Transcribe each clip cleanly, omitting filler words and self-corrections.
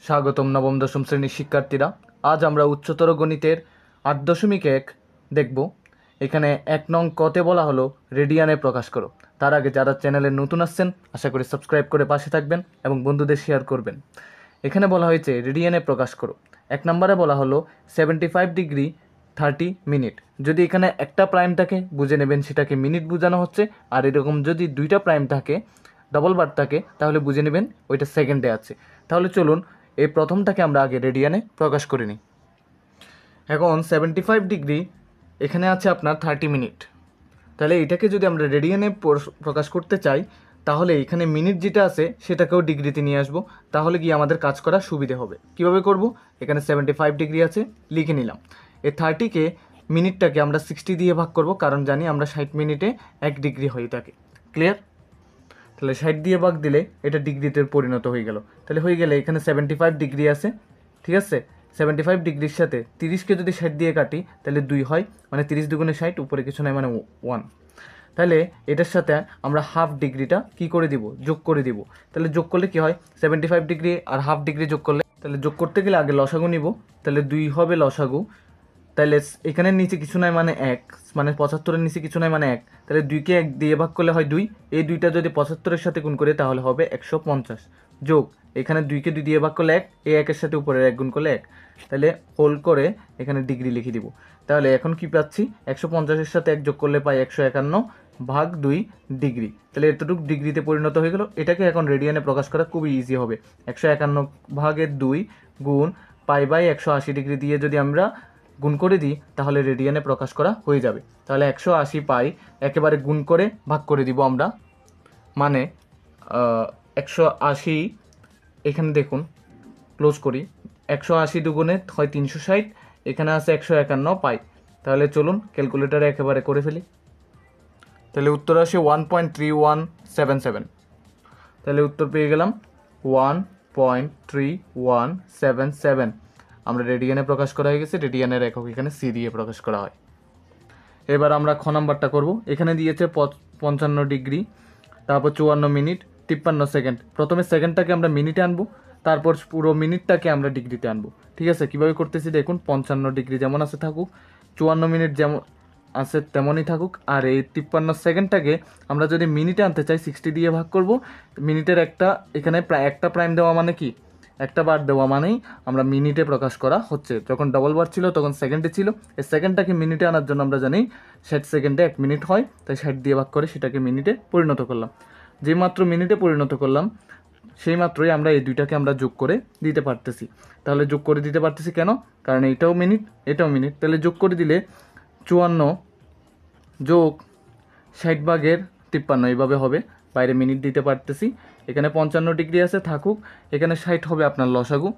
স্বাগতম নবম দশম শ্রেণীর শিক্ষার্থীরা। আজ আমরা উচ্চতর গণিতের 8.1 দেখব। এখানে 1 নং কতে বলা হলো রেডিয়ানে প্রকাশ করো। তার আগে যারা চ্যানেলে নতুন আসছেন আশা করি সাবস্ক্রাইব করে পাশে থাকবেন এবং বন্ধুদের শেয়ার করবেন। এখানে বলা হয়েছে রেডিয়ানে প্রকাশ করো। 1 নম্বরে বলা হলো 75 ডিগ্রি 30 মিনিট। যদি এখানে একটা প্রাইম থাকে বুঝে নেবেন সেটাকে মিনিট বোঝানো হচ্ছে, আর এরকম যদি দুইটা প্রাইম থাকে ডবল বার থাকে তাহলে বুঝে নেবেন ওইটা সেকেন্ডে আছে। তাহলে চলুন এই প্রথমটাকে আমরা আগে রেডিয়ানে প্রকাশ করে নিই। এখন 75 ডিগ্রি এখানে আছে আপনার 30 মিনিট। তাহলে এটাকে যদি আমরা রেডিয়ানে প্রকাশ করতে চাই তাহলে এখানে মিনিট যেটা আছে সেটাকেও ডিগ্রিতে নিয়ে আসবো, তাহলে গিয়ে আমাদের কাজ করা সুবিধে হবে। কিভাবে করব? এখানে 75 ডিগ্রি আছে, লিখে নিলাম। এই 30কে মিনিটটাকে আমরা 60 দিয়ে ভাগ করব, কারণ জানি আমরা 60 মিনিটে 1 ডিগ্রি হয়ে থাকে। ক্লিয়ার? তাহলে 60 দিয়ে ভাগ দিলে এটা ডিগ্রিতে পরিণত হয়ে গেল। তাহলে হয়ে গেলে এখানে 75 ডিগ্রি আছে, ঠিক আছে। 75 ডিগ্রির সাথে 30কে যদি 60 দিয়ে কাটি তাহলে 2 হয়, মানে 30 দুগুণে 60, উপরে কিছু নাই মানে 1। তাহলে এটার সাথে আমরা হাফ ডিগ্রিটা কি করে দিব? যোগ করে দিব। তাহলে যোগ করলে কি হয়? 75 ডিগ্রি আর হাফ ডিগ্রি যোগ করলে, তাহলে যোগ করতে গেলে আগে লসাগু নিব, তাহলে 2 হবে লসাগু। তাহলে এখানের নিচে কিছু নাই মানে 1, মানে 75-এর নিচে কিছু নাই মানে 1। তাহলে 2কে 1 দিয়ে ভাগ করলে হয় 2। এই 2টা যদি 75-এর সাথে গুণ করে তাহলে হবে 150। যোগ এখানে 2কে 2 দিয়ে ভাগ করলে 1, এই 1-এর সাথে উপরে 1 গুণ করলে 1। তাহলে হোল করে এখানে ডিগ্রি লিখে দিব। তাহলে এখন কি পাচ্ছি? 150-এর সাথে 1 যোগ করলে পাই 151 ভাগ 2 ডিগ্রি। তাহলে এতটুকু ডিগ্রিতে পরিণত হয়ে গেল। এটাকে এখন রেডিয়ানে প্রকাশ করা খুবই ইজি হবে। 151 ভাগের 2 গুণ পাই বাই 180 ডিগ্রি দিয়ে যদি আমরা গুণ করে দিই তাহলে রেডিয়ানে প্রকাশ করা হয়ে যাবে। তাহলে 180 পাই একেবারে গুণ করে ভাগ করে দিব আমরা, মানে 180। এখানে দেখুন, ক্লোজ করি। 180 দুগুণে হয় 360, এখানে আছে 151 পাই। তাহলে চলুন ক্যালকুলেটারে একেবারে করে ফেলি। তাহলে উত্তর আসে 1.3177। তাহলে উত্তর পেয়ে গেলাম 1.3177। আমরা রেডিয়ানে প্রকাশ করা হয়ে গেছে। রেডিয়ানের একক এখানে সি দিয়ে প্রকাশ করা হয়। এবার আমরা খ নাম্বারটা করব। এখানে দিয়েছে 55 ডিগ্রি, তারপর 54 মিনিট 53 সেকেন্ড। প্রথমে সেকেন্ডটাকে আমরা মিনিটে আনবো, তারপর পুরো মিনিটটাকে আমরা ডিগ্রিতে আনবো। ঠিক আছে? কীভাবে করতেছি দেখুন। 55 ডিগ্রি যেমন আছে থাকুক, 54 মিনিট যেমন আছে তেমনই থাকুক, আর এই 53 সেকেন্ডটাকে আমরা যদি মিনিটে আনতে চাই 60 দিয়ে ভাগ করব। মিনিটের এখানে একটা প্রাইম দেওয়া মানে কি? একটা বার দেওয়া মানেই আমরা মিনিটে প্রকাশ করা হচ্ছে। যখন ডবল বার ছিল তখন সেকেন্ডে ছিল। এই সেকেন্ডটাকে মিনিটে আনার জন্য আমরা জানি 60 সেকেন্ডে 1 মিনিট হয়, তাই 60 দিয়ে ভাগ করে সেটাকে মিনিটে পরিণত করলাম। যে মাত্র মিনিটে পরিণত করলাম সেই মাত্রই আমরা এই দুইটাকে আমরা যোগ করে দিতে পারতেছি। তাহলে যোগ করে দিতে পারতেছি কেন? কারণ এটাও মিনিট এটাও মিনিট। তাহলে যোগ করে দিলে 54 যোগ 60 ভাগের 53 এইভাবে হবে। বাইরে মিনিট দিতে পারতেছি। এখানে 55 ডিগ্রি আছে থাকুক, এখানে 60 হবে আপনার লসাগু।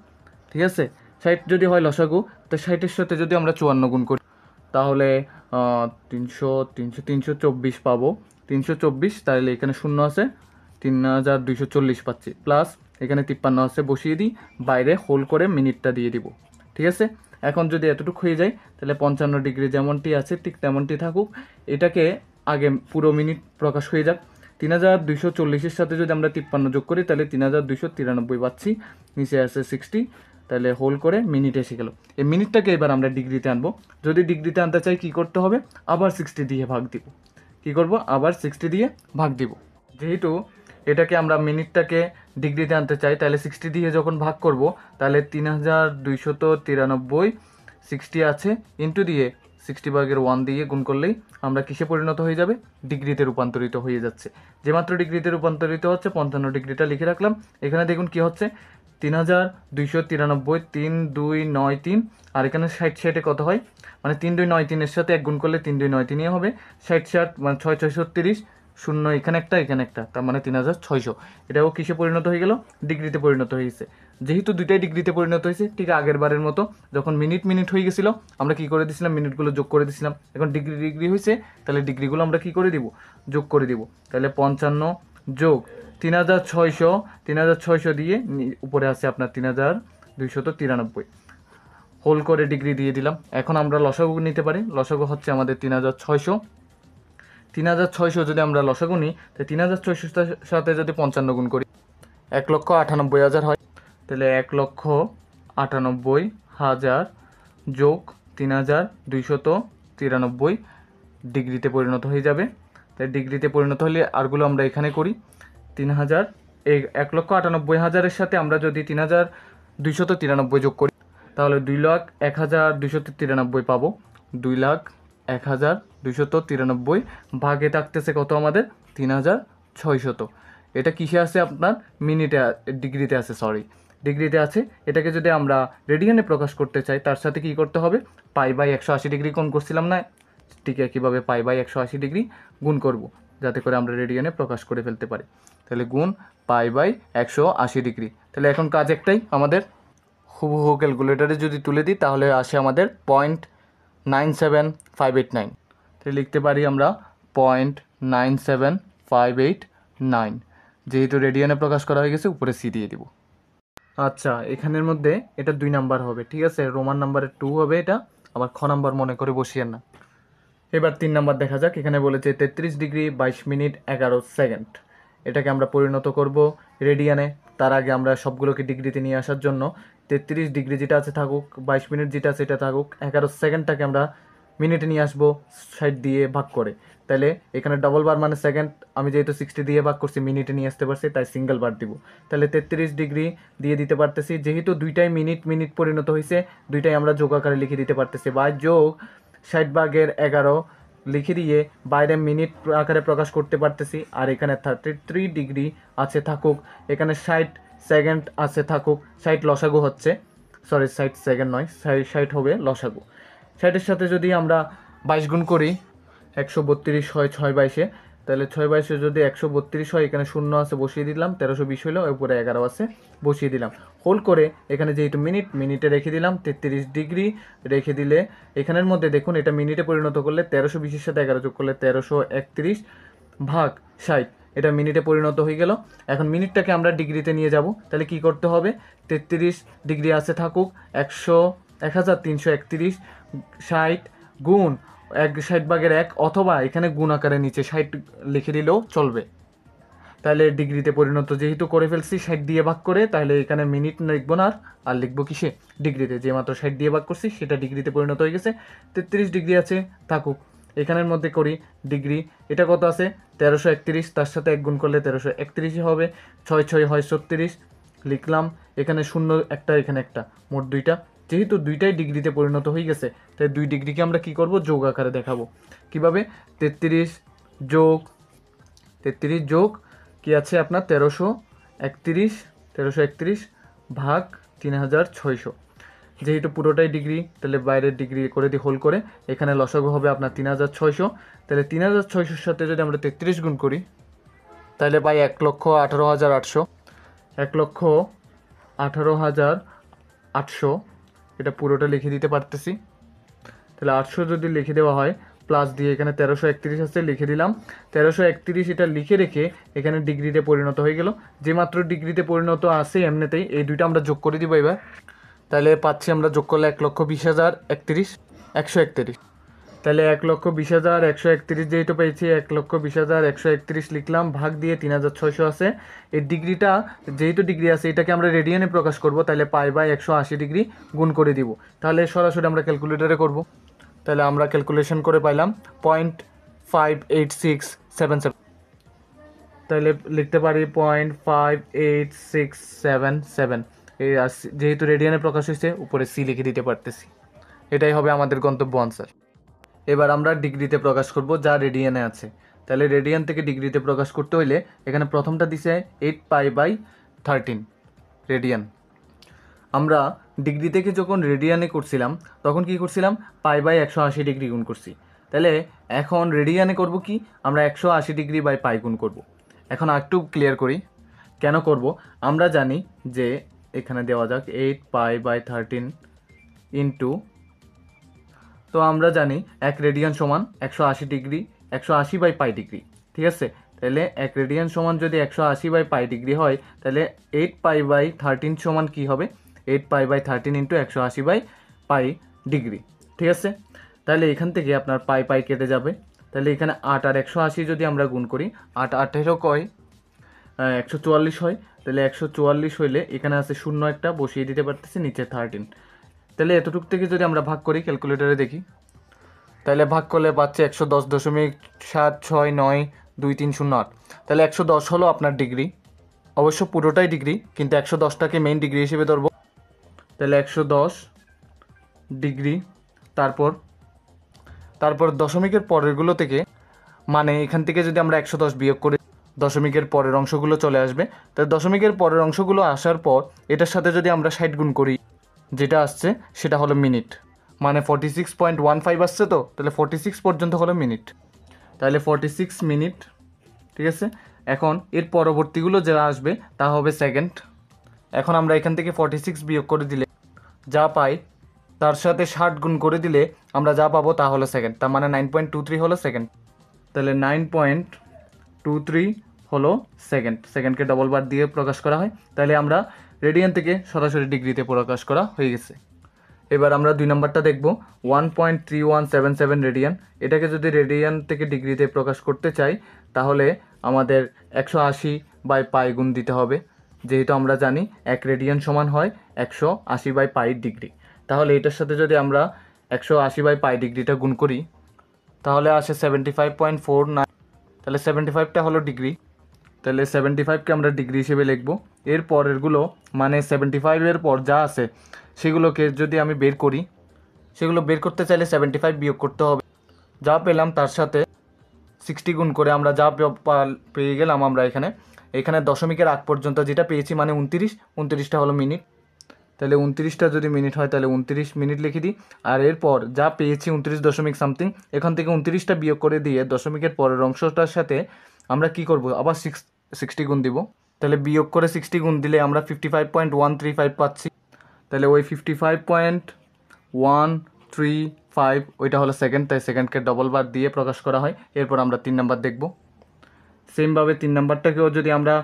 ঠিক আছে? 60 যদি হয় লসাগু, তো 60-এর সাথে যদি আমরা 54 গুণ করি তাহলে 324 পাবো। 324, তাহলে এখানে শূন্য আছে, 3240 পাচ্ছি। প্লাস এখানে 53 আছে, বসিয়ে দিই, বাইরে হোল করে মিনিটটা দিয়ে দিব। ঠিক আছে? এখন যদি এতটুকু হয়ে যায় তাহলে 55 ডিগ্রি যেমনটি আছে ঠিক তেমনটি থাকুক। এটাকে আগে পুরো মিনিট প্রকাশ হয়ে যাক। 3240-এর সাথে যদি আমরা 53 যোগ করি তাহলে 3293 পাচ্ছি। নিচে আছে 60, তাহলে হোল করে মিনিট এসে গেল। এই মিনিটটাকে এবার আমরা ডিগ্রিতে আনবো। যদি ডিগ্রিতে আনতে চাই কী করতে হবে? আবার 60 দিয়ে ভাগ দিব। কী করব? আবার 60 দিয়ে ভাগ দিব। যেহেতু এটাকে আমরা মিনিটটাকে ডিগ্রিতে আনতে চাই তাহলে 60 দিয়ে যখন ভাগ করব তাহলে 3293 60 আছে ইন্টু দিয়ে 60 ভাগের 1 দিয়ে গুণ করলেই আমরা কিসে পরিণত হয়ে যাবে? ডিগ্রিতে রূপান্তরিত হয়ে যাচ্ছে। যে মাত্র ডিগ্রিতে রূপান্তরিত হচ্ছে 55 ডিগ্রিটা লিখে রাখলাম। এখানে দেখুন কি হচ্ছে, 3293 3293, আর এখানে 60 কত হয়? মানে 3293-এর সাথে 1 গুণ করলে 3293 হবে। 60 মানে 6 630, শূন্য এখানে একটা এখানে একটা, তার মানে 3600। এটাও কিসে পরিণত হয়ে গেল? ডিগ্রিতে পরিণত হয়েছে। যেহেতু দুইটাই ডিগ্রিতে পরিণত হয়েছে, ঠিক আগের বারের মতো যখন মিনিট মিনিট হয়ে গেছিলো আমরা কি করে দিছিলাম? মিনিটগুলো যোগ করে দিছিলাম। এখন ডিগ্রি ডিগ্রি হয়েছে, তাহলে ডিগ্রিগুলো আমরা কি করে দিব? যোগ করে দিব। তাহলে 55 যোগ 3600, 3600 দিয়ে উপরে আছে আপনার 3293, হোল করে ডিগ্রি দিয়ে দিলাম। এখন আমরা লসাগু নিতে পারি। লসাগু হচ্ছে আমাদের 3600। 3600 যদি আমরা লসাগু নিই তাই 3600 সাথে যদি 55 গুণ করি 1,98,000 হয়। তাহলে 1,98,000 যোগ 3,293 ডিগ্রিতে পরিণত হয়ে যাবে। তাই ডিগ্রিতে পরিণত হলে আরগুলো আমরা এখানে করি। 3,000 এই 1,98,000-এর সাথে আমরা যদি 3,293 যোগ করি তাহলে 2,01,293 পাবো। 2,01,293 ভাগে থাকতেছে কত আমাদের 3,600। এটা কিসে আছে আপনার মিনিটে ডিগ্রিতে আছে, সরি ডিগ্রিতে আছে। এটাকে যদি আমরা রেডিয়ানে প্রকাশ করতে চাই তার সাথে কি করতে হবে, π/180 ডিগ্রি কোণ করছিলাম না, ঠিক একইভাবে π/180 ডিগ্রি গুণ করব যাতে করে আমরা রেডিয়ানে প্রকাশ করে ফেলতে পারি। তাহলে গুণ π/180 ডিগ্রি। তাহলে এখন কাজ একটাই আমাদের, হুবহু ক্যালকুলেটারে যদি তুলে দিই তাহলে আসে আমাদের 0.97589। তাহলে লিখতে পারি আমরা 0.97589, যেহেতু রেডিয়ানে প্রকাশ করা হয়ে গেছে উপরে সি দিয়ে দিব। আচ্ছা, এখানের মধ্যে এটা 2 নাম্বার হবে, ঠিক আছে, রোমান নাম্বারের 2 হবে এটা, আবার খ নাম্বার মনে করে বসিয়েন না। এবার 3 নাম্বার দেখা যাক। এখানে বলেছে 33 ডিগ্রি 22 মিনিট 11 সেকেন্ড। এটাকে আমরা পরিণত করব রেডিয়ানে। তার আগে আমরা সবগুলোকে ডিগ্রিতে নিয়ে আসার জন্য 33 ডিগ্রি যেটা আছে থাকুক, 22 মিনিট যেটা আছে এটা থাকুক, 11 সেকেন্ডটাকে আমরা মিনিটে নিয়ে আসবো 60 দিয়ে ভাগ করে। তাহলে এখানে ডবল বার মানে সেকেন্ড, আমি যেহেতু 60 দিয়ে ভাগ করছি মিনিটে নিয়ে আসতে পারছি তাই সিঙ্গেল বার দিব। তাহলে 33 ডিগ্রি দিয়ে দিতে পারতেছি, যেহেতু দুইটাই মিনিট মিনিট পরিণত হয়েছে দুইটাই আমরা যোগ আকারে লিখে দিতে পারতেছি। বা যোগ 60/11 লিখে দিয়ে বাইরে মিনিট আকারে প্রকাশ করতে পারতেছি। আর এখানে 33 ডিগ্রি আছে থাকুক, এখানে 60 সেকেন্ড আছে থাকুক, 60 লসাগু হচ্ছে, সরি 60 সেকেন্ড নয়, 60 হবে লসাগু। 60-এর সাথে যদি আমরা 22 গুণ করি 132 হয় 6/22-এ, তাহলে 6/22-এ যদি 132 হয়, এখানে শূন্য আছে বসিয়ে দিলাম, 1320 হলো, উপরে 11 আছে বসিয়ে দিলাম, হোল করে এখানে যেহেতু মিনিট মিনিটে রেখে দিলাম 33 ডিগ্রি রেখে দিলে এখানের মধ্যে দেখুন এটা মিনিটে পরিণত করলে 1320-এর সাথে 11 যোগ করলে 1331 ভাগ 60, এটা মিনিটে পরিণত হয়ে গেল। এখন মিনিটটাকে আমরা ডিগ্রিতে নিয়ে যাব, তাহলে কি করতে হবে, 33 ডিগ্রি আছে থাকুক 1331 60 গুণ 60/1 অথবা এখানে গুণ আকারে নিচে 60 লিখে দিলেও চলবে। তাহলে ডিগ্রিতে পরিণত যেহেতু করে ফেলছি 60 দিয়ে ভাগ করে, তাহলে এখানে মিনিট লিখবো না, আর লিখবো কিসে, ডিগ্রিতে। যে মাত্র 60 দিয়ে ভাগ করছি সেটা ডিগ্রিতে পরিণত হয়ে গেছে। 33 ডিগ্রি আছে থাকুক, এখানের মধ্যে করি ডিগ্রি, এটা কত আছে 1331, তার সাথে 1 গুণ করলে 1331 হবে, 6 6 হয় 36 লিখলাম, এখানে শূন্য একটা এখানে একটা, মোট দুইটা। যেহেতু দুইটাই ডিগ্রিতে পরিণত হয়ে গেছে তাই 2 ডিগ্রিকে আমরা কি করব, যোগ আকারে দেখাবো। কিভাবে, 33 যোগ কি আছে আপনার 1331 ভাগ 3600, যেহেতু পুরোটাই ডিগ্রি তাহলে বাইরের ডিগ্রি করে দিই হোল করে, এখানে লসাগু হবে আপনার 3600। তাহলে 3600-এর সাথে যদি আমরা 33 গুণ করি তাহলে পাই 1,18,800, 1,18,800, এটা পুরোটা লিখে দিতে পারতেছি। তাহলে 800 যদি লিখে দেওয়া হয় প্লাস দিয়ে এখানে 1331 আছে লিখে দিলাম, 1331 এটা লিখে রেখে এখানে ডিগ্রিতে পরিণত হয়ে গেল। যে মাত্র ডিগ্রিতে পরিণত আছে এমনিতেই, এই দুইটা আমরা যোগ করে দিব এবার। তাহলে পাচ্ছি আমরা যোগ করলে 1,20,031 তাহলে 1,20,131 যেহেতু পেয়েছি 1,20,131 লিখলাম, ভাগ দিয়ে 3,600 আছে। এই ডিগ্রিটা যেহেতু ডিগ্রি আছে এটাকে আমরা রেডিয়ানে প্রকাশ করব, তাহলে π/180 ডিগ্রি গুণ করে দিব। তাহলে সরাসরি আমরা ক্যালকুলেটরে করব, তাহলে আমরা ক্যালকুলেশন করে পাইলাম 0.58677। তাহলে লিখতে পারি 0.58677, এই যেহেতু রেডিয়ানে প্রকাশ হয়েছে উপরে সি লিখে দিতে পারতেছি। এটাই হবে আমাদের গন্তব্য আনসার। এবার আমরা ডিগ্রিতে প্রকাশ করব যা রেডিয়ানে আছে। তাহলে রেডিয়ান থেকে ডিগ্রিতে প্রকাশ করতে হইলে এখানে প্রথমটা দিছে 8π/13 রেডিয়ান। আমরা ডিগ্রি থেকে যখন রেডিয়ানে করছিলাম তখন কি করছিলাম, π/180 ডিগ্রি গুণ করছি। তাহলে এখন রেডিয়ানে করব কি, আমরা 180 ডিগ্রি বাই পাই গুণ করব। এখন আরেকটু ক্লিয়ার করি কেন করব। আমরা জানি যে এখানে দেওয়া যাক 8π/13 ইন্টু, তো আমরা জানি 1 রেডিয়ান সমান 180 ডিগ্রি, 180/π ডিগ্রি, ঠিক আছে। তাহলে 1 রেডিয়ান সমান যদি 180/π ডিগ্রি হয় তাহলে 8π/13 সমান কি হবে, 8π/13 ইন্টু 180/π ডিগ্রি, ঠিক আছে। তাহলে এখান থেকে আপনার পাই কেটে যাবে। তাহলে এখানে 8 আর 180 যদি আমরা গুণ করি, 8 8-এরও কয় 144 হয়। তাহলে 144 হইলে এখানে আছে শূন্য একটা বসিয়ে দিতে পারতেছি, নিচে 13। তাহলে এতটুক থেকে যদি আমরা ভাগ করি, ক্যালকুলেটারে দেখি, তাহলে ভাগ করলে পাচ্ছে 110.7692308। তাহলে 110 হলো আপনার ডিগ্রি, অবশ্য পুরোটাই ডিগ্রি, কিন্তু 110টাকে মেইন ডিগ্রি হিসেবে ধরবো। তাহলে 110 ডিগ্রি, তারপর দশমিকের পরেরগুলো থেকে, মানে এখান থেকে যদি আমরা 110 বিয়োগ করি, দশমিকের পরের অংশগুলো চলে আসবে। তাহলে দশমিকের পরের অংশগুলো আসার পর এটার সাথে যদি আমরা 60 গুণ করি, যেটা আসছে সেটা হলো মিনিট, মানে 46.15 আসছে, তো তাহলে 46 পর্যন্ত হলো মিনিট, তাহলে 46 মিনিট। ঠিক আছে, এখন এর পরবর্তীগুলো যা আসবে তা হবে সেকেন্ড। এখন আমরা এখান থেকে 46 বিয়োগ করে দিলে যা পাই, তার সাথে 60 গুণ করে দিলে আমরা যা পাবো তা হলো সেকেন্ড, তার মানে 9.23 হলো সেকেন্ড। তাহলে 9.23 হলো সেকেন্ড, সেকেন্ডকে ডবল বার দিয়ে প্রকাশ করা হয়। তাহলে আমরা রেডিয়ান থেকে সরাসরি ডিগ্রিতে প্রকাশ করা হয়ে গেছে। এবার আমরা 2 নম্বরটা দেখব, 1.3177 রেডিয়ান। এটাকে যদি রেডিয়ান থেকে ডিগ্রিতে প্রকাশ করতে চাই, তাহলে আমাদের 180/পাই গুণ দিতে হবে, যেহেতু আমরা জানি 1 রেডিয়ান সমান হয় 180/পাই ডিগ্রি। তাহলে এটার সাথে যদি আমরা 180/পাই ডিগ্রিটা গুণ করি, তাহলে আসে 75.49। তাহলে 75টা হলো ডিগ্রি, তাহলে 75কে আমরা ডিগ্রি হিসেবে লিখব। এর পরেরগুলো মানে 75-এর পর যা আছে সেগুলোকে যদি আমি বের করি, সেগুলো বের করতে চাইলে 75 বিয়োগ করতে হবে। যা পেলাম তার সাথে 60 গুণ করে আমরা যা পেয়ে গেলাম, আমরা এখানে দশমিকের আগ পর্যন্ত যেটা পেয়েছি মানে 29টা হলো মিনিট। তাহলে 29টা যদি মিনিট হয় তাহলে 29 মিনিট লিখে দিই। আর এরপর যা পেয়েছি 29 দশমিক সামথিং, এখান থেকে 29টা বিয়োগ করে দিয়ে দশমিকের পরের অংশটার সাথে আমরা কি করব, আবার 60 গুণ দিব। তাহলে বিয়োগ করে 60 গুণ দিলে আমরা 55.135 পাচ্ছি। তাহলে ওই 55.135 ওইটা হলো সেকেন্ড, তাই সেকেন্ডকে ডবল বার দিয়ে প্রকাশ করা হয়। এরপর আমরা 3 নাম্বার দেখব। সেমভাবে 3 নাম্বারটাকেও যদি আমরা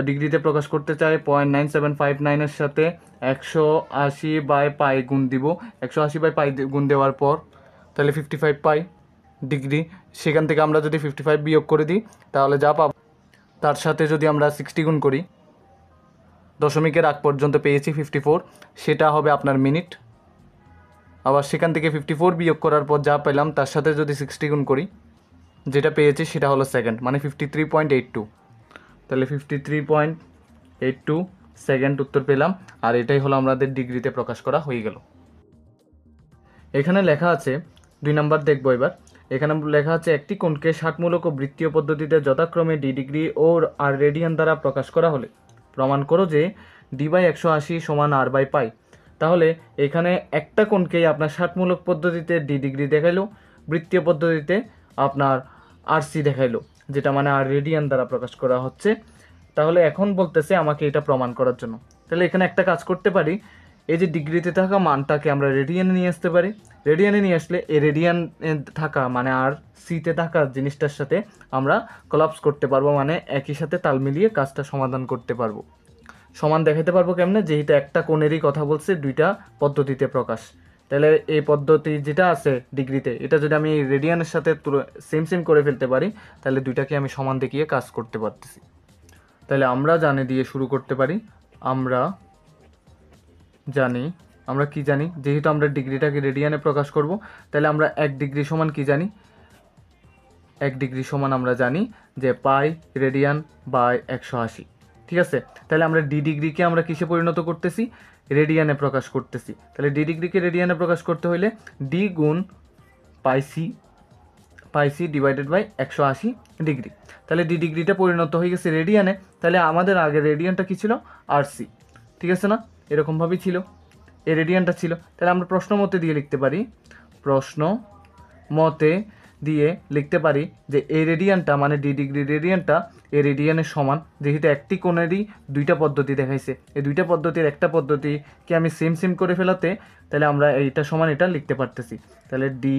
ডিগ্রিতে প্রকাশ করতে চাই, 0.9759-এর সাথে 180/পাই গুণ দিব। 180/পাই গুণ দেওয়ার পর তাহলে 55 পাই ডিগ্রি, সেখান থেকে আমরা যদি 55 বিয়োগ করে দিই তাহলে যা পাবো, তার সাথে যদি আমরা 60 গুণ করি, দশমিকের আগ পর্যন্ত পেয়েছি 54, সেটা হবে আপনার মিনিট। আবার সেখান থেকে 54 বিয়োগ করার পর যা পেলাম তার সাথে যদি 60 গুণ করি, যেটা পেয়েছি সেটা হলো সেকেন্ড, মানে 53.82। তাহলে 53.82 সেকেন্ড উত্তর পেলাম, আর এটাই হলো আমাদের ডিগ্রিতে প্রকাশ করা হয়ে গেল। এখানে লেখা আছে 2 নাম্বার দেখবো এবার। এখানে লেখা আছে, একটি কোণকে ষাটমূলক ও বৃত্তীয় পদ্ধতিতে যথাক্রমে ডি ডিগ্রি ও আর রেডিয়ান দ্বারা প্রকাশ করা হলে প্রমাণ করো যে d/180 সমান r/পাই। তাহলে এখানে একটা কোণকেই আপনার ষাটমূলক পদ্ধতিতে ডি ডিগ্রি দেখাইলো, বৃত্তীয় পদ্ধতিতে আপনার আরসি দেখাইলো, যেটা মানে আর রেডিয়ান দ্বারা প্রকাশ করা হচ্ছে। তাহলে এখন বলতেছে আমাকে এটা প্রমাণ করার জন্য। তাহলে এখানে একটা কাজ করতে পারি, এই যে ডিগ্রিতে থাকা মানটাকে আমরা রেডিয়ানে নিয়ে আসতে পারি। রেডিয়ানে নিয়ে আসলে এই রেডিয়ান থাকা মানে আর সিতে থাকা জিনিসটার সাথে আমরা কোলাপস করতে পারবো, মানে একই সাথে তাল মিলিয়ে কাজটা সমাধান করতে পারবো। সমান দেখাতে পারবো কেমনে, যেহেতু একটা কোণেরই কথা বলছে, দুইটা পদ্ধতিতে প্রকাশ। তাহলে এই পদ্ধতি যেটা আছে ডিগ্রিতে, এটা যদি আমি রেডিয়ানের সাথে সেম করে ফেলতে পারি, তাহলে দুইটাকে আমি সমান দেখিয়ে কাজ করতে পারতেছি। তাহলে আমরা জানি দিয়ে শুরু করতে পারি। আমরা কি জানি, যেহেতু আমরা ডিগ্রিটাকে রেডিয়ানে প্রকাশ করব, তাহলে আমরা 1 ডিগ্রি সমান কি জানি, 1 ডিগ্রি সমান আমরা জানি যে পাই রেডিয়ান বাই 180। ঠিক আছে, তাহলে আমরা ডি ডিগ্রিকে আমরা কিসে পরিণত করতেছি, রেডিয়ানে প্রকাশ করতেছি। তাহলে ডি ডিগ্রিকে রেডিয়ানে প্রকাশ করতে হলে ডি গুণ পাই সি ডিভাইডেড বাই 180 ডিগ্রি। তাহলে ডি ডিগ্রিটা পরিণত হয়ে গেছে রেডিয়ানে। তাহলে আমাদের আগে রেডিয়ানটা কী ছিল, আর সি। ঠিক আছে না, এরকমভাবেই ছিল, এই রেডিয়ানটা ছিল। তাহলে আমরা প্রশ্ন মতে দিয়ে লিখতে পারি যে এই রেডিয়ানটা মানে ডি ডিগ্রি রেডিয়ানটা এই রেডিয়ানের সমান, যেহেতু একটি কোণেরই দুইটা পদ্ধতি দেখাইছে, এই দুইটা পদ্ধতির একটা পদ্ধতিকে আমি সেম করে ফেলাতে তাহলে আমরা এইটা সমান এটা লিখতে পারতেছি। তাহলে D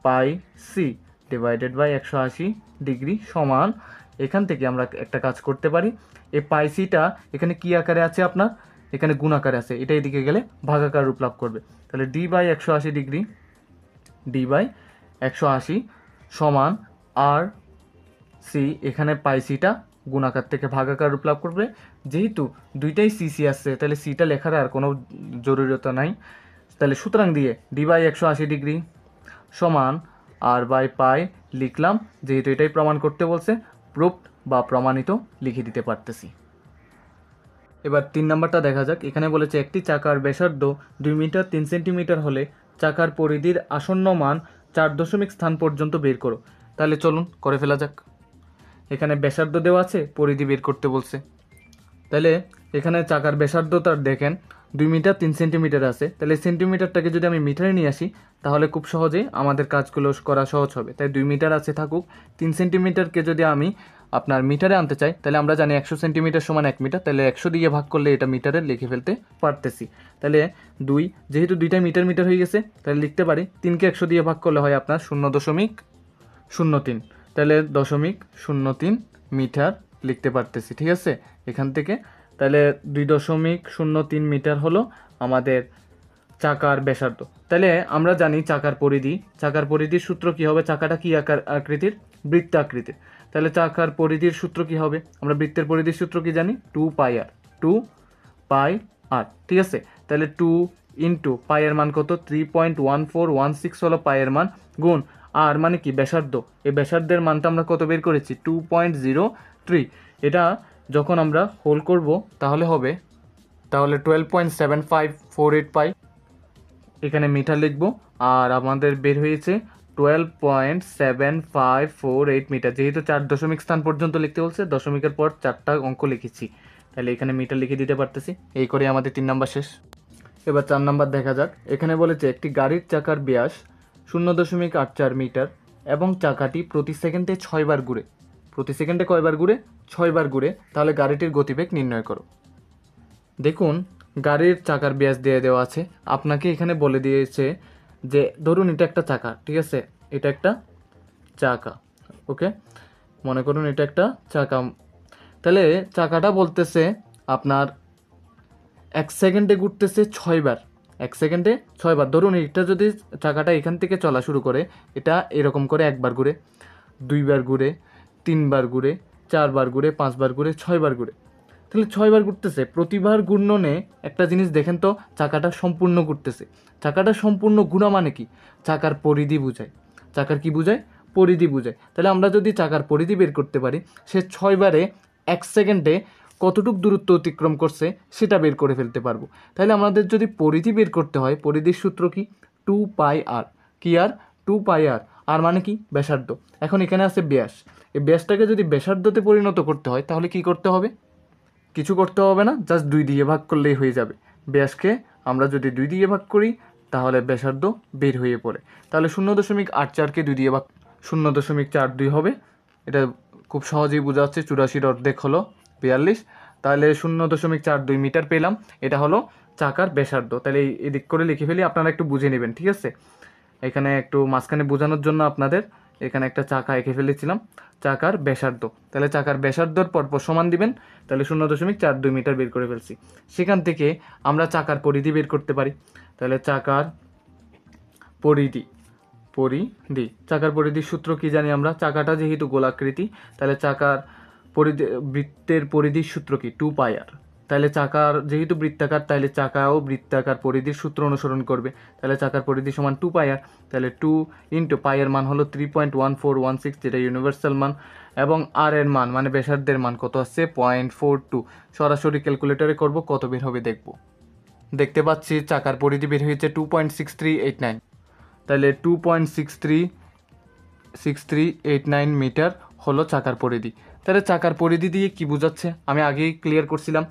pi C divided by 180 degree সমান, এখান থেকে আমরা একটা কাজ করতে পারি, এই পাই সিটা এখানে কি আকারে আছে, আপনার এখানে গুণ আকারে আছে, এটা এদিকে গেলে ভাগাকার রূপ লাভ করবে। তাহলে d/180 ডিগ্রি, d/180 সমান আর সি, এখানে পাই সিটা গুণাকার থেকে ভাগাকার রূপ লাভ করবে। যেহেতু দুইটাই সিসি আসছে তাহলে সিটা লেখার আর কোনো জরুরতা নাই। তাহলে সুতরাং দিয়ে d/180 সমান r/পাই লিখলাম, যেহেতু এটাই প্রমাণ করতে বলছে, প্রুফড বা প্রমাণিত লিখে দিতে পারতেছি। এবার 3 নাম্বারটা দেখা যাক। এখানে বলেছে একটি চাকার ব্যাসার্ধ 2 মিটার 3 সেন্টিমিটার হলে চাকার পরিধির আসন্ন মান 4 দশমিক স্থান পর্যন্ত বের করো। তাহলে চলুন করে ফেলা যাক। এখানে ব্যাসার্ধ দেওয়া আছে, পরিধি বের করতে বলছে। তাহলে এখানে চাকার ব্যাসার্ধটা দেখেন 2 মিটার 3 সেন্টিমিটার আছে। তাহলে সেন্টিমিটারটাকে যদি আমি মিটারে নিয়ে আসি তাহলে খুব সহজেই আমাদের কাজগুলো করা সহজ হবে। তাই 2 মিটার আছে থাকুক, 3 সেন্টিমিটারকে যদি আমি আপনার মিটারে আনতে চাই তাহলে আমরা জানি 100 সেন্টিমিটার সমান 1 মিটার। তাহলে 100 দিয়ে ভাগ করলে এটা মিটারে লিখে ফেলতে পারতেছি। তাহলে 2, যেহেতু দুইটা মিটার মিটার হয়ে গেছে তাহলে লিখতে পারি 3কে 100 দিয়ে ভাগ করলে হয় আপনার 0.03। তাহলে 0.03 মিটার লিখতে পারতেছি, ঠিক আছে এখান থেকে। তাহলে 2.03 মিটার হলো আমাদের চাকার ব্যাসার্ধ। তাহলে আমরা জানি চাকার পরিধির সূত্র কি হবে? চাকাটা কি আকৃতির? বৃত্তাকৃতির। তাহলে চাকার পরিধির সূত্র কি হবে? আমরা বৃত্তের পরিধির সূত্র কি জানি? 2πr, ঠিক আছে। তাহলে 2 ইন্টু পায়ের মান কত? 3.1416 হলো পায়ের মান, গুণ আর মানে কি? ব্যাসার্ধ। এই ব্যাসার্ধের মানটা আমরা কত বের করেছি? 2.03। এটা যখন আমরা হোল করব তাহলে হবে 12.7548 পাই। এখানে মিটার লিখব, আর আমাদের বের হয়েছে 12.7548 মিটার। যেহেতু 4 দশমিক স্থান পর্যন্ত লিখতে বলছে, দশমিকের পর 4টা অঙ্ক লিখেছি, তাহলে এখানে মিটার লিখে দিতে পারতেছি। এই করে আমাদের 3 নাম্বার শেষ। এবার 4 নাম্বার দেখা যাক। এখানে বলেছে একটি গাড়ির চাকার ব্যাস 0.84 মিটার এবং চাকাটি প্রতি সেকেন্ডে 6 বার ঘুরে। প্রতি সেকেন্ডে কয়বার ঘুরে? 6 বার ঘুরে। তাহলে গাড়িটির গতিবেগ নির্ণয় করো। দেখুন গাড়ির চাকার ব্যাস দিয়ে দেওয়া আছে। আপনাকে এখানে বলে দিয়েছে যে ধরুন এটা একটা চাকা, ঠিক আছে, এটা একটা চাকা, ওকে, মনে করুন এটা একটা চাকা। তাহলে চাকাটা বলতেছে আপনার 1 সেকেন্ডে ঘুরতেছে 6 বার। 1 সেকেন্ডে 6 বার। ধরুন এটা যদি চাকাটা এখান থেকে চলা শুরু করে, এটা এরকম করে 1 বার ঘুরে, 2 বার ঘুরে, 3 বার ঘুরে, 4 বার ঘুরে, 5 বার ঘুরে, 6 বার ঘুরে। তাহলে 6 বার ঘুরতেছে। প্রতিবার ঘূর্ণনে একটা জিনিস দেখেন তো, চাকাটা সম্পূর্ণ ঘুরতেছে। চাকাটা সম্পূর্ণ ঘোরা মানে কি? চাকার পরিধি বোঝায়। চাকার কি বোঝায়? পরিধি বোঝায়। তাহলে আমরা যদি চাকার পরিধি বের করতে পারি, সে 6 বারে 1 সেকেন্ডে কতটুকু দূরত্ব অতিক্রম করছে সেটা বের করে ফেলতে পারবো। তাহলে আমাদের যদি পরিধি বের করতে হয়, পরিধির সূত্র কি? 2πr। কি আর? 2πr। আর মানে কি? ব্যাসার্ধ। এখন এখানে আছে ব্যাস। এই ব্যাসটাকে যদি ব্যাসার্ধতে পরিণত করতে হয় তাহলে কি করতে হবে? কিছু করতে হবে না, জাস্ট 2 দিয়ে ভাগ করলেই হয়ে যাবে। ব্যাসকে আমরা যদি 2 দিয়ে ভাগ করি তাহলে ব্যাসার্ধ বের হয়ে পড়ে। তাহলে 0.84কে 2 দিয়ে ভাগ 0.42 হবে। এটা খুব সহজেই বোঝা যাচ্ছে। 84 অর্ধেক হলো 42। তাহলে 0.42 মিটার পেলাম। এটা হলো চাকার ব্যাসার্ধ। তাহলে এদিক করে লিখে ফেলি, আপনারা একটু বুঝে নেবেন, ঠিক আছে। এখানে একটু মাঝখানে বোঝানোর জন্য আপনাদের এখানে একটা চাকা এঁকে ফেলেছিলাম, চাকার ব্যাসার্ধ। তাহলে চাকার ব্যাসার্ধর পরপর সমান দিবেন, তাহলে 0.42 মিটার বের করে ফেলছি। সেখান থেকে আমরা চাকার পরিধি বের করতে পারি। তাহলে চাকার পরিধি চাকার পরিধির সূত্র কি জানি আমরা? চাকাটা যেহেতু গোলাকৃতি, তাহলে চাকার বৃত্তের পরিধির সূত্র কি? 2πr। তাহলে চাকার যেহেতু বৃত্তাকার, তাহলে চাকাও বৃত্তাকার পরিধির সূত্র অনুসরণ করবে। তাহলে চাকার পরিধি সমান 2πr। তাহলে 2 ইন্টু পায়ের মান হলো 3.1416, যেটা ইউনিভার্সাল মান, এবং আর এর মান মানে ব্যাসার্ধের মান কত আসছে? 0.42। সরাসরি ক্যালকুলেটরে করব, কত বের হবে দেখব। দেখতে পাচ্ছি চাকার পরিধি বের হয়েছে 2.6389। তাহলে 2.6389 মিটার হলো চাকার পরিধি। তাহলে চাকার পরিধি দিয়ে কি বোঝাচ্ছে? আমি আগেই ক্লিয়ার করছিলাম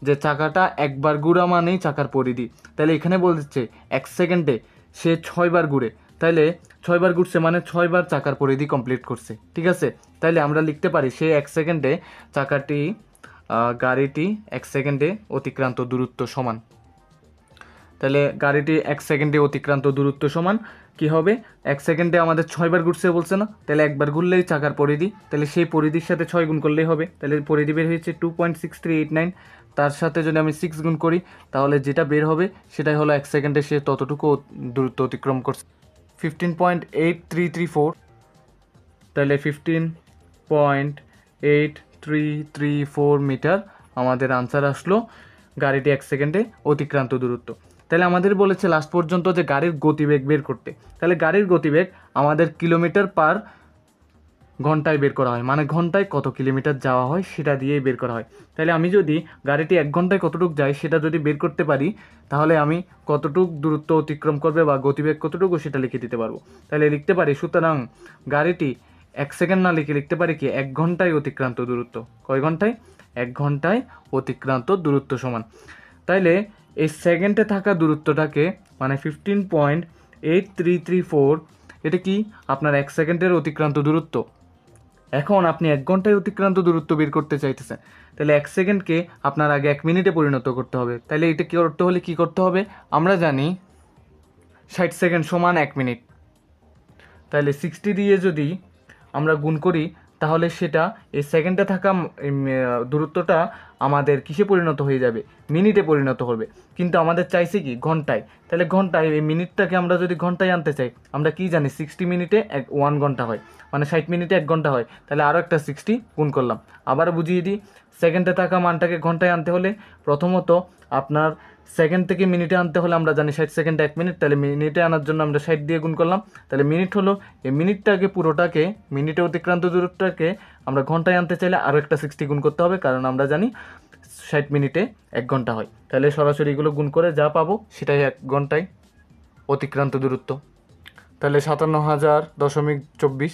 যে চাকাটা একবার ঘুরা মানেই চাকার পরিধি। তাহলে এখানে বলছে 1 সেকেন্ডে সে 6 বার ঘুরে। তাহলে 6 বার ঘুরছে মানে 6 বার চাকার পরিধি কমপ্লিট করছে, ঠিক আছে। তাহলে আমরা লিখতে পারি সে 1 সেকেন্ডে গাড়িটি 1 সেকেন্ডে অতিক্রান্ত দূরত্ব সমান। তাহলে গাড়িটি 1 সেকেন্ডে অতিক্রান্ত দূরত্ব সমান কি হবে? 1 সেকেন্ডে আমাদের 6 বার ঘুরছে বলছে না? তাহলে একবার ঘুরলেই চাকার পরিধি, তাহলে সেই পরিধির সাথে 6 গুণ করলেই হবে। তাহলে পরিধি বের হয়েছে 2.6389। তার সাথে যদি আমি 6 গুণ করি তাহলে যেটা বের হবে সেটাই হলো 1 সেকেন্ডে সে ততটুকু দূরত্ব অতিক্রম করছে, 15.8334। তাহলে 15.8334 0.334 মিটার আমাদের আনসার আসলো গাড়িটি 1 সেকেন্ডে অতিক্রান্ত দূরত্ব। তাহলে আমাদের বলেছে লাস্ট পর্যন্ত যে গাড়ির গতিবেগ বের করতে। তাহলে গাড়ির গতিবেগ আমাদের কিলোমিটার পার ঘন্টায় বের করা হয়, মানে ঘন্টায় কত কিলোমিটার যাওয়া হয় সেটা দিয়েই বের করা হয়। তাহলে আমি যদি গাড়িটি 1 ঘন্টায় কতটুকু যায় সেটা যদি বের করতে পারি, তাহলে আমি কতটুক দূরত্ব অতিক্রম করবে বা গতিবেগ কতটুকু সেটা লিখে দিতে পারবো। তাহলে লিখতে পারি, সুতরাং গাড়িটি 1 সেকেন্ড না লিখে লিখতে পারি কি 1 ঘন্টায় অতিক্রান্ত দূরত্ব। কয় ঘন্টায়? 1 ঘন্টায় অতিক্রান্ত দূরত্ব সমান। তাইলে এই সেকেন্ডে থাকা দূরত্বটাকে মানে 15.8334, এটা কি আপনার 1 সেকেন্ডের অতিক্রান্ত দূরত্ব। এখন আপনি 1 ঘন্টায় অতিক্রান্ত দূরত্ব বের করতে চাইতেছেন, তাহলে 1 সেকেন্ডকে আপনার আগে 1 মিনিটে পরিণত করতে হবে। তাহলে এটা কি করতে হলে কি করতে হবে? আমরা জানি 60 সেকেন্ড সমান 1 মিনিট। তাহলে 60 দিয়ে যদি আমরা গুণ করি, তাহলে সেটা এই সেকেন্ডে থাকা দূরত্বটা আমাদের কিসে পরিণত হয়ে যাবে? মিনিটে পরিণত হবে। কিন্তু আমাদের চাইছে কি ঘন্টায়। তাহলে ঘন্টায় এই মিনিটটাকে আমরা যদি ঘন্টায় আনতে চাই, আমরা কি জানি 60 মিনিটে 1 ঘন্টা হয়, মানে 60 মিনিটে 1 ঘন্টা হয়। তাহলে আরও একটা 60 গুণ করলাম। আবার বুঝিয়ে দিই, সেকেন্ডে থাকা মানটাকে ঘন্টায় আনতে হলে প্রথমত আপনার সেকেন্ড থেকে মিনিটে আনতে হলে আমরা জানি 60 সেকেন্ড 1 মিনিট। তাহলে মিনিটে আনার জন্য আমরা 60 দিয়ে গুণ করলাম। তাহলে মিনিট হলো, এই মিনিটটাকে পুরোটাকে মিনিটে অতিক্রান্ত দূরত্বটাকে আমরা ঘন্টায় আনতে চাইলে আরও একটা 60 গুণ করতে হবে, কারণ আমরা জানি 60 মিনিটে 1 ঘন্টা হয়। তাহলে সরাসরি এগুলো গুণ করে যা পাবো সেটাই 1 ঘন্টায় অতিক্রান্ত দূরত্ব। তাহলে 57,000.24,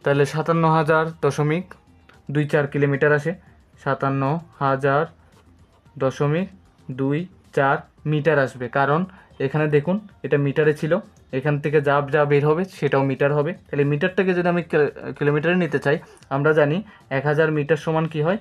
তাহলে 57,000.24 কিলোমিটার আসে। 57,000.24 মিটার আসবে, কারণ এখানে দেখুন এটা মিটারে ছিল, এখান থেকে যা যা বের হবে সেটাও মিটার হবে। তাহলে মিটারটাকে যদি আমি কিলোমিটারে নিতে চাই, আমরা জানি 1000 মিটার সমান কি হয়?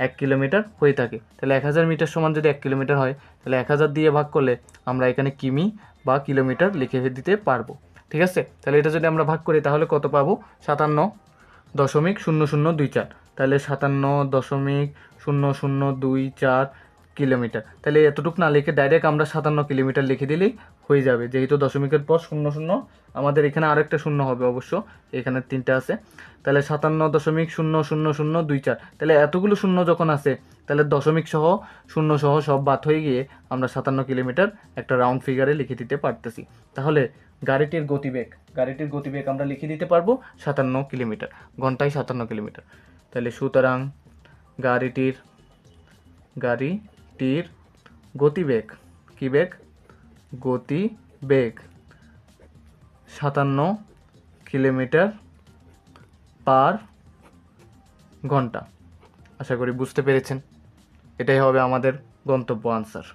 1 কিলোমিটার হয়ে থাকে। তাহলে 1000 মিটার সমান যদি 1 কিলোমিটার হয়, তাহলে 1000 দিয়ে ভাগ করলে আমরা এখানে কিমি বা কিলোমিটার লিখে দিতে পারবো। ঠিক আছে? তাহলে এটা যদি আমরা ভাগ করি তাহলে কত পাবো? 57.0024। তাহলে 57.0024 কিলোমিটার। তাহলে এতটুকু না লিখে ডাইরেক্ট আমরা 57 কিলোমিটার লিখে দিলেই হয়ে যাবে, যেহেতু দশমিকের পর 00, আমাদের এখানে আরেকটা শূন্য হবে অবশ্য, এখানে 3টা আছে। তাহলে 57.0024। তাহলে এতগুলো শূন্য যখন আছে, তাহলে দশমিক সহ শূন্য সহ সব বাদ হয়ে গিয়ে আমরা 57 কিলোমিটার একটা রাউন্ড ফিগারে লিখে দিতে পারতেছি। তাহলে গাড়িটির গতিবেগ আমরা লিখে দিতে পারবো 57 কিলোমিটার, ঘন্টায় 57 কিলোমিটার। তাহলে সুতরাং গাড়িটির গতিবেগ, কি বেগ? গতিবেগ 57 কিলোমিটার পার ঘন্টা। আশা করি বুঝতে পেরেছেন। এটাই হবে আমাদের গন্তব্য আনসার।